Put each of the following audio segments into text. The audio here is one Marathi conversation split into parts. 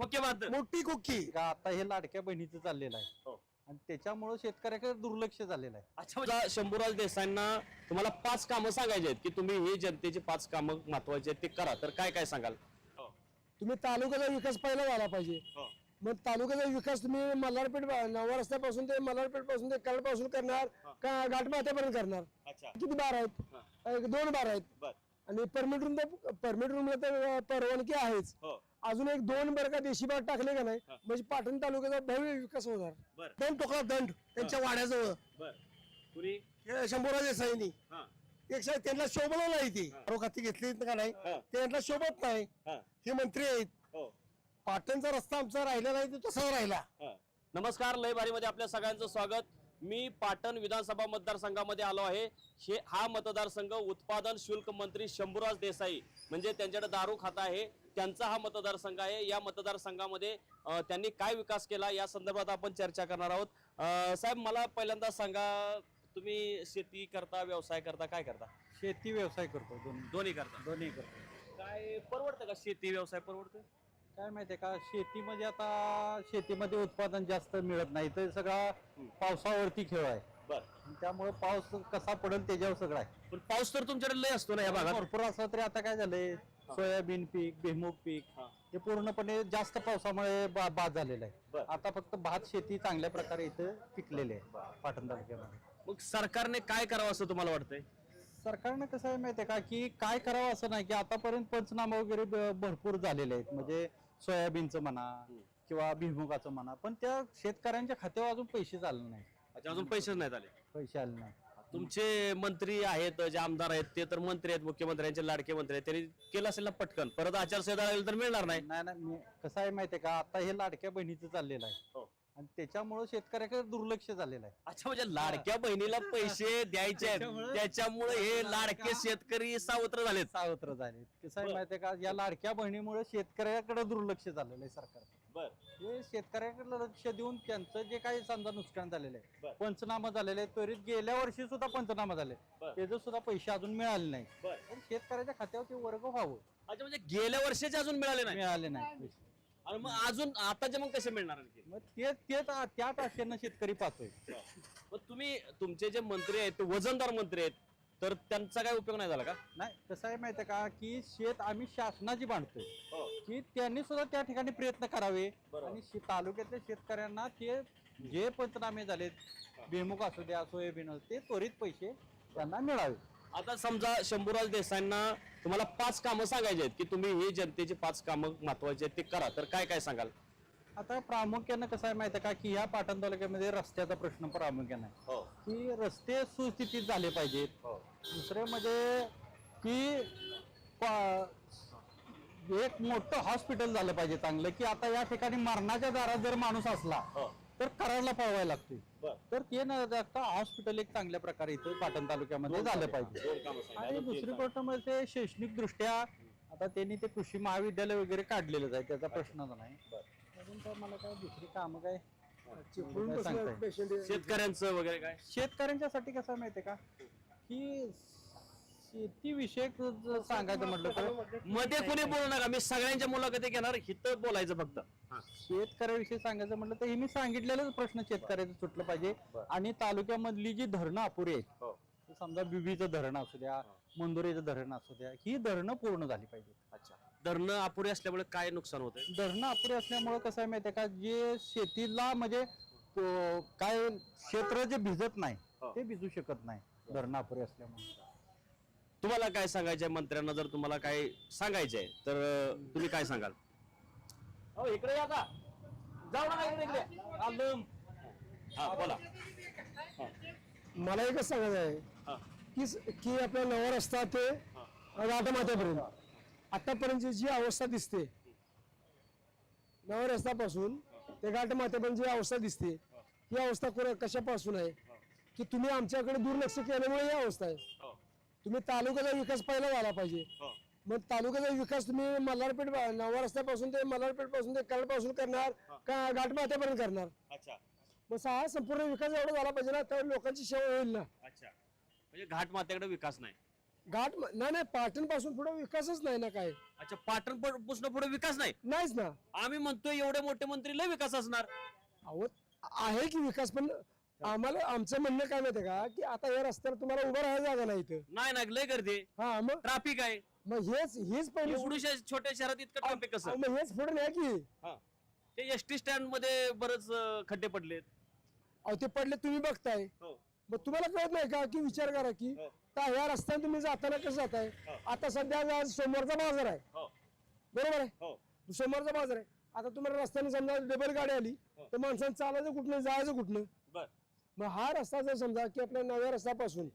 ओके बात मोठी कुक्की का आता हे लाडक्या बहिणीचं चाललेलं आहे हो. आणि त्याच्यामुळे शेतकऱ्याकडे दुर्लक्ष झालेलं आहे. अच्छा म्हणजे शंभूराज देसाईंना तुम्हाला 5 कामं सांगायची आहेत की तुम्ही हे जनतेची 5 कामं महत्वाची आहेत ते करा, तर काय काय सांगाल? तुम्ही तालुक्याचा विकास पहिला झाला पाहिजे. मग तालुक्याचा विकास तुम्ही मल्हारपेठ नवा रस्त्यापासून ते मल्हारपेठ पासून ते कराडपासून करणार का घाटमाथ्यापर्यंत करणार? किती बार आहेत? 2 बार आहेत. आणि परमिट रूमला तर परवानगी आहेच. अजून एक 2 बार का देशी बाग टाकले का नाही म्हणजे पाटण तालुक्याचा भव्य विकास होणार. दंड टोकला दंड त्यांच्या वाड्याजवळ शंभूराज देसाईंनी त्यांना शोभला नाही ती खाती घेतली का नाही त्यांना शोभत नाही. हे मंत्री आहेत. पाटणचा रस्ता आमचा राहिला नाही तो तसाच राहिला. नमस्कार, लय भारी मध्ये आपल्या सगळ्यांचं स्वागत. मी पाटण विधानसभा मतदारसंघामध्ये आलो आहे. हा मतदारसंघ उत्पादन शुल्क मंत्री शंभूराज देसाई म्हणजे त्यांच्याकडे दारू खाता आहे त्यांचा हा मतदारसंघ आहे. या मतदारसंघामध्ये त्यांनी काय विकास केला या संदर्भात आपण चर्चा करणार आहोत. साहेब, मला पहिल्यांदा सांगा, तुम्ही शेती करता, व्यवसाय करता, काय करता? शेती व्यवसाय करतो, दोन्ही करता. दोन्ही करतो. काय परवडतं का शेती व्यवसाय परवडतं? काय माहितीये का, शेतीमध्ये आता शेतीमध्ये उत्पादन जास्त मिळत नाही तर सगळा पावसावरती खेळ आहे. त्यामुळे पाऊस कसा पडेल त्याच्यावर सगळं आहे. पण पाऊस तर तुमच्याकडे लय असतो ना या भागात. भरपूर असला तरी आता काय झालंय, सोयाबीन पीक, भुईमूग पीक हे पूर्णपणे जास्त पावसामुळे बाद झालेलं आहे. आता फक्त भात शेती चांगल्या प्रकारे इथं पिकलेली आहे पाटण तालुक्यामध्ये. मग सरकारने काय करावं असं तुम्हाला वाटतंय? सरकारनं कसं आहे माहितीये का, की काय करावं असं नाही की आतापर्यंत पंचनामा वगैरे भरपूर झालेले आहेत, म्हणजे सोयाबीनचं म्हणा किंवा भुईमुगाचं म्हणा, पण त्या शेतकऱ्यांच्या खात्यावर अजून पैसे आले नाही. अजून पैसेच नाहीत आले. पैसे आले नाही. तुमचे मंत्री आहेत, जे आमदार आहेत ते तर मंत्री आहेत, मुख्यमंत्र्यांचे लाडके मंत्री आहेत, त्यांनी केलं असेल ना पटकन. परत आचारसंहिता लागली तर मिळणार नाही. नाही, कसं आहे माहितीये का, आता हे लाडक्या बहिणीचं चाललेलं आहे आणि त्याच्यामुळे शेतकऱ्याकडे दुर्लक्ष झालेलं आहे. अच्छा, म्हणजे लाडक्या बहिणीला पैसे द्यायचे आहेत त्याच्यामुळे हे लाडके शेतकरी सावत्र झालेत. सावत्र झाले. कसं आहे माहितीये का, या लाडक्या बहिणीमुळे शेतकऱ्याकडे दुर्लक्ष झालेलं आहे सरकारचं. हे शेतकऱ्याकडे लक्ष देऊन त्यांचं जे काही समजा नुकसान झालेलं आहे, पंचनामा झालेले आहे, त्वरित गेल्या वर्षी सुद्धा पंचनामा झाले, त्याचे सुद्धा पैसे अजून मिळाले नाही. पण शेतकऱ्याच्या खात्यावर ते वर्ग व्हावं. अच्छा, म्हणजे गेल्या वर्षीचे अजून मिळाले नाही पैसे. आणि मग अजून आताचे मग कसे मिळणार आणखी? मग त्याच आशेनं शेतकरी पाहतोय. मग तुम्ही, तुमचे जे मंत्री आहेत ते वजनदार मंत्री आहेत, तर त्यांचा काय उपयोग नाही झाला का? नाही, कसं आहे माहितीये का, की शेत आम्ही शासनाची बांधतोय की त्यांनी सुद्धा त्या ठिकाणी प्रयत्न करावे आणि तालुक्यातल्या शेतकऱ्यांना ते जे पंचनामे झालेत, भुईमूग असू द्या, सोयाबीन असू, ते त्वरित पैसे त्यांना मिळावे. आता समजा शंभूराज देसाईंना तुम्हाला 5 कामं सांगायची आहेत की तुम्ही ही जनतेची 5 कामं महत्वाची आहेत ते करा, तर काय काय सांगाल? आता प्रामुख्यानं कसं आहे माहिती आहे का, की ह्या पाटण तालुक्यामध्ये रस्त्याचा प्रश्न प्रामुख्याने आहे की रस्ते सुस्थितीत झाले पाहिजेत. दुसरे म्हणजे की एक मोठं हॉस्पिटल झालं पाहिजे चांगलं, की आता या ठिकाणी मरणाच्या दारात जर माणूस असला तर कराडला पळवायला लागतोय, तर ते न जाता हॉस्पिटल एक चांगल्या प्रकारे इथे पाटण तालुक्यामध्ये झालं पाहिजे. आणि दुसरी गोष्ट म्हणजे शैक्षणिक दृष्ट्या आता त्यांनी ते कृषी महाविद्यालय वगैरे काढलेलंच आहे, त्याचा प्रश्नच नाही. अजून तर मला काय दुसरी कामं काय शेतकऱ्यांचं वगैरे काय? शेतकऱ्यांच्यासाठी कसं माहितीये का, की शेती विषयक सांगायचं म्हटलं तर मध्ये कोणी बोलू नका, मी सगळ्यांच्या मुलाखती घेणार, हिथं बोलायचं फक्त. शेतकऱ्याविषयी सांगायचं म्हटलं तर हे मी सांगितलेलंच प्रश्न शेतकऱ्याचं सुटलं पाहिजे. आणि तालुक्यामधली जी धरणं अपुरी आहेत, समजा बिबीचं धरण असू द्या, मंदुरेचं धरण असू द्या, ही धरणं पूर्ण झाली पाहिजेत. अच्छा, धरणं अपुरी असल्यामुळे काय नुकसान होतंय? धरणं अपुरी असल्यामुळे कसं आहे माहितीये का, जे शेतीला म्हणजे काय क्षेत्र जे भिजत नाही ते भिजू शकत नाही धरणं अपुरी असल्यामुळे. तुम्हाला काय सांगायचंय मंत्र्यांना, जर तुम्हाला काय सांगायचंय तर तुम्ही काय सांगाल? हो, इकडे या का, जाऊ नका इकडे. हा, बोला. मला एकच सांगायचं आहे की आपला नवा रस्ता ते घाटमाथ्यापर्यंत आतापर्यंत जी अवस्था दिसते, नवा रस्त्यापासून ते घाटमाथ्यापर्यंत जी अवस्था दिसते, ही अवस्था कशापासून आहे की तुम्ही आमच्याकडे दुर्लक्ष केल्यामुळे ही अवस्था आहे. तुम्ही तालुक्याचा विकास पहिला झाला पाहिजे. मग तालुक्याचा विकास तुम्ही मल्हारपेठ नवा रस्त्यापासून ते मल्हारपेठ पासून ते कराडपासून करणार का घाटमाथ्यापर्यंत करणार? मग हा संपूर्ण विकास एवढा झाला पाहिजे ना, तर लोकांची सेवा होईल ना. अच्छा, म्हणजे घाट माथ्याकडे विकास नाही. नाही पाटण पासून पुढे विकासच नाही ना काय. अच्छा, पाटण पासून पुढे विकास नाही. नाहीच ना. आम्ही म्हणतोय एवढे मोठे मंत्री लय विकास असणार. अहो आहे की विकास, पण आम्हाला आमचं म्हणणं काय माहितीये का, की आता या रस्त्यावर तुम्हाला उभं राहायला जागा नाही इथं. नाही लय गर्दी. हा मग ट्रॅफिक आहे. मग हेच पहिली एवढ्या छोट्या शहरात इतकं ट्रॅफिक कसं? मग हेच पुढे नाही की. ते एसटी स्टँड मध्ये बरेच खड्डे पडलेत. अहो ते पडले तुम्ही बघताय. मग तुम्हाला कळत नाही का, की विचार करा की ह्या रस्त्याने तुम्ही जाताना कसं जाताय. आता सध्या आज सोमवारचा बाजार आहे, बरोबर आहे. सोमवारचा बाजार आहे. आता तुम्हाला रस्त्याने समजा डबल गाडी आली तर माणसांनी चालायचं कुठनं, जायचं कुठनं. मग हा रस्ता जर समजा की आपल्या नव्या रस्त्यापासून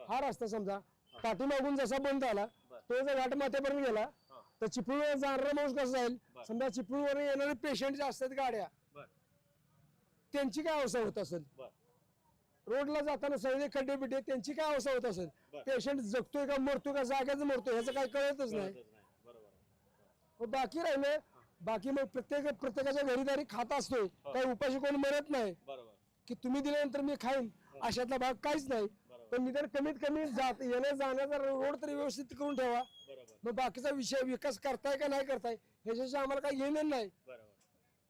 हा रस्ता समजा पाठीमागून जसा बंद आला तो जर घाट माथ्यापर्यंत गेला तर चिपळूण जाणारा माणूस कसं जाईल. समजा चिपळूणवर येणारे पेशंट जे असतात गाड्या, त्यांची काय अवस्था होत असेल. रोडला जाताना सगळे खड्डे बिड्डे, त्यांची काय अवस्था होत असेल. पेशंट जगतोय का मरतोय का जाग्याच मरतोय ह्याचं काही कळतच नाही. बाकी राहिलं बाकी मग प्रत्येकाच्या घरीदारी खात असतोय. काही उपाशी कोण मरत नाही की तुम्ही दिल्यानंतर मी खाईन अशातला भाग काहीच नाही. पण निदान कमीत कमी येण्या जाण्याचा रोड तरी व्यवस्थित करून ठेवा. मग बाकीचा विषय विकास करताय का नाही करताय ह्याच्याशी आम्हाला काही घेणं नाही.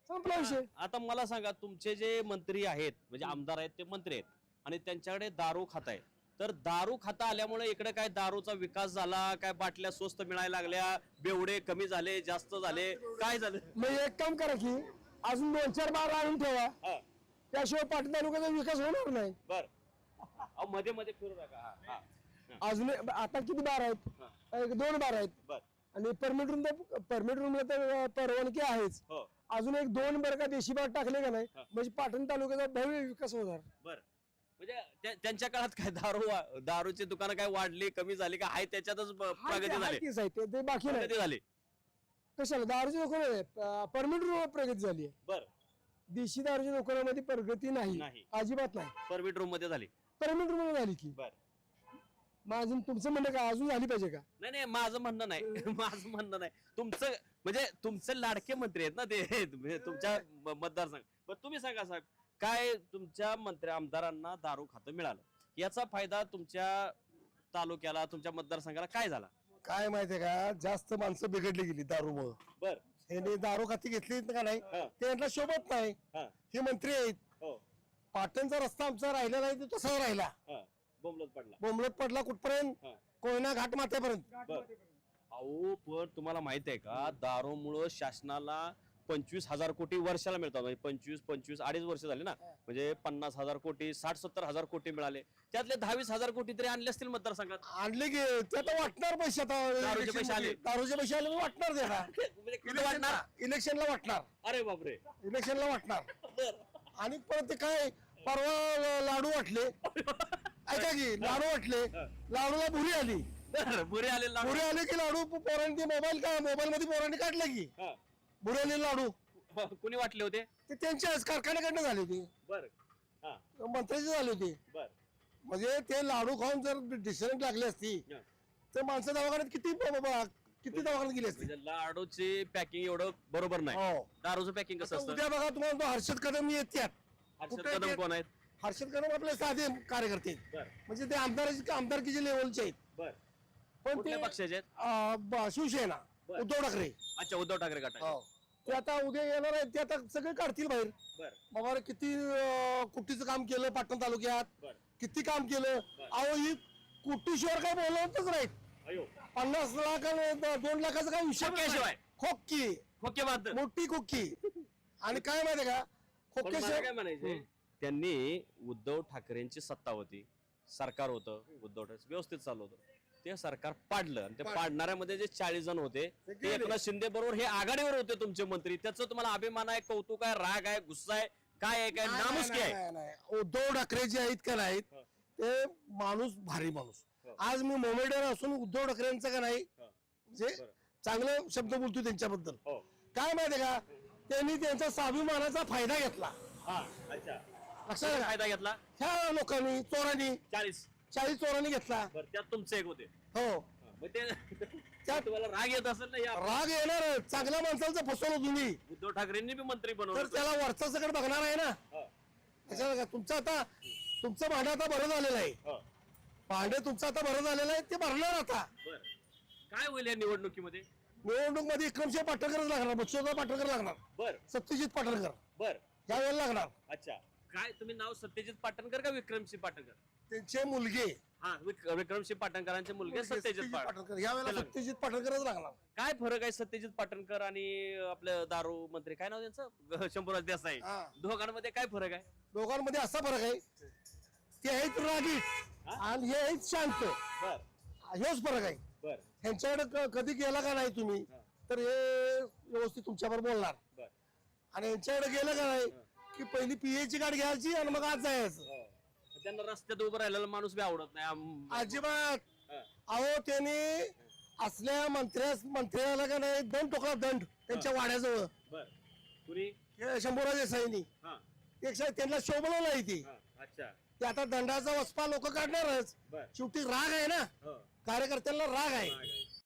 संपला विषय. आता मला सांगा, तुमचे जे मंत्री आहेत म्हणजे आमदार आहेत ते मंत्री आहेत आणि त्यांच्याकडे दारू खाता आहे, तर दारू खाता आल्यामुळे इकडे काय दारूचा विकास झाला काय, बाटल्या स्वस्त मिळायला लागल्या, बेवडे कमी झाले जास्त झाले, काय झालं? मग एक काम करा की अजून 2-4 बार आणून ठेवा, त्याशिवाय पाटण तालुक्याचा विकास होणार नाही. मध्ये मध्ये फिरू नका. अजून आता किती बार आहेत, 2 बार आहेत आणि परमिट रूमला तर परवानगी आहेच. अजून 1-2 बरं का देशी बार टाकले का नाही म्हणजे पाटण तालुक्याचा भव्य विकास होणार. म्हणजे त्यांच्या काळात काय दारूची दुकानं काय वाढली कमी झाली का, आहे त्याच्यातच प्रगती झाली. ते बाकी नाही झाली. कशाला दारूची दुकान परमिट रूम प्रगती झाली आहे. देशी दारूच्या दुकानामध्ये प्रगती नाही, अजिबात नाही. परमिट रूम मध्ये झाली. परमिट रूम झाली की. माझं तुमचं म्हणणं का अजून झाली पाहिजे का? नाही माझं म्हणणं नाही. माझं म्हणणं नाही. तुमचं म्हणजे तुमचे लाडके मंत्री आहेत ना ते तुमच्या मतदारसंघ. पण तुम्ही सांगा साहेब, काय तुमच्या मंत्री आमदारांना दारू खातं मिळालं, याचा फायदा तुमच्या तालुक्याला तुमच्या मतदारसंघाला काय झाला? काय माहितीये का, जास्त माणसं बिघडली गेली दारूमुळे. हे दारू खाती घेतली का नाही त्यांना शोभत नाही. हे मंत्री आहेत. पाटणचा रस्ता आमचा राहिला नाही तो तसा राहिला, बोंबलत पडला कुठपर्यंत, कोयना घाट माथ्यापर्यंत. अहो पण तुम्हाला माहित आहे का, दारूमुळं शासनाला 25,000 कोटी वर्षाला मिळतात. म्हणजे 25 अडीच वर्ष झाले ना, म्हणजे 50,000 कोटी 60-70 हजार कोटी मिळाले. त्यातले 10-20 कोटी तरी आणले असतील मतदारसंघात. आणले की ते आता वाटणार पैसे. आता दारूचे पैसे आले. दारूचे पैसे आले वाटणार ते वाटणार इलेक्शनला वाटणार. अरे बापरे, इलेक्शनला वाटणार. आणि परत ते काय परवा लाडू वाटले, ऐका की लाडू वाटले, लाडूला भुरी आली. बुरे आले भुरी आले की लाडू पोरांनी मोबाईल मध्ये पोरांनी काढले की भुरी आले लाडू. कुणी वाटले होते ते त्यांच्याच कारखान्याकडनं झाले होते, मंत्र्याचे झाले होते. म्हणजे ते लाडू खाऊन जर डिसिजन लागली असती तर माणसं दवाखान्यात किती दवाखान्यात गेली असती. म्हणजे लाडूची पॅकिंग एवढं बरोबर नाही. दारूचं पॅकिंग कसं असतं? उद्या बघा तुम्हाला तो हर्षद कदम येतात. हर्षद कदम कोण आहेत? हर्षद कदम आपले साधे कार्यकर्ते म्हणजे ते आमदारकीचे लेवलचे आहेत. पण कुठल्या पक्षाचे आहेत? शिवसेना उद्धव ठाकरे. अच्छा, उद्धव ठाकरे गट. ते आता उद्या येणार आहेत, ते आता सगळे काढतील बाहेर. बाबा किती कुट्टीचं काम केलं पाटण तालुक्यात, किती काम केलं. अहो ही कुट्टीशिवाय काय बोलतच नाही. 50 लाख 2 लाखाचा काय विषय. खोकी मोठी खोकी. आणि काय माहितीये का, काय म्हणायचे, त्यांनी उद्धव ठाकरेंची सत्ता होती, सरकार होतं, उद्धव ठाकरे व्यवस्थित चालू होतं. ते सरकार पाडलं आणि ते पाडणाऱ्यामध्ये जे 40 जण होते ते एकनाथ शिंदे बरोबर हे आघाडीवर होते तुमचे मंत्री. त्याचं तुम्हाला अभिमान आहे, कौतुक आहे, राग आहे, गुस्सा आहे, काय आहे, काय नामुष्की आहे? उद्धव ठाकरे जे आहेत का नाहीत ते माणूस भारी माणूस. आज मी मोमेडर असून उद्धव ठाकरेंचं का नाही म्हणजे चांगले शब्द बोलतो त्यांच्याबद्दल. काय माहितीये का, त्यांनी त्यांचा स्वाभिमानाचा फायदा घेतला. लक्षात फायदा घेतला ह्या लोकांनी, चोरांनी. 40 चोरांनी घेतला. त्यात तुमचे एक होते. हो, त्यात तुम्हाला राग येत असेल ना? राग येणार. चांगल्या माणसाचं फसवलं तुम्ही. उद्धव ठाकरेंनी बी मंत्री तर बनवलं, त्याला वरचा सगळं बघणार आहे ना. तुमचं भांडं आता बरं झालेलं आहे. भांडे तुमचं आता भरत झालेलं आहे, ते भरणार आता. बर काय होईल या निवडणुकीमध्ये? निवडणूक मध्ये विक्रमसिंह पाटणकरच लागणार, बच्चूराव पाटणकर लागणार, बर सत्यजित पाटणकर बर या वेळेला लागणार. अच्छा, काय तुम्ही नाव सत्यजित पाटणकर का विक्रमसिंह पाटणकर? त्यांचे मुलगे हा विक्रमसिंह पाटणकरांचे मुलगे सत्यजित पाटणकर या वेळेला लागणार. सत्यजित पाटणकरच लागणार. काय फरक आहे सत्यजित पाटणकर आणि आपलं दारू मंत्री काय नाव त्यांचं शंभूराज देसाई, हा. दोघांमध्ये काय फरक आहे? दोघांमध्ये असा फरक आहे, ते आहेत रागीट आणि हे आहेत शांत, बर हेच फरक आहे. बर ह्यांच्याकडे कधी गेला का नाही तुम्ही तर हे व्यवस्थित तुमच्यावर बोलणार, बर आणि यांच्याकडे गेलं का नाही की पहिली पीएची गाडी घ्यायची आणि मग आज जायचं. त्यांना रस्त्यात उभं राहिलेला माणूस बी आवडत नाही अजिबात. हा. अहो त्यांनी असल्या मंत्र्याला का नाही 2 टोकला दंड त्यांच्या वाड्याजवळ बर कुणी? शंभूराज देसाईंनी, हा पेक्षा त्यांना शोभलं नाही ती. हा अच्छा ते आता दंडाचा वसपा लोक काढणारच. बर शेवटी राग आहे ना, हो कार्यकर्त्यांना राग आहे. राग आहे.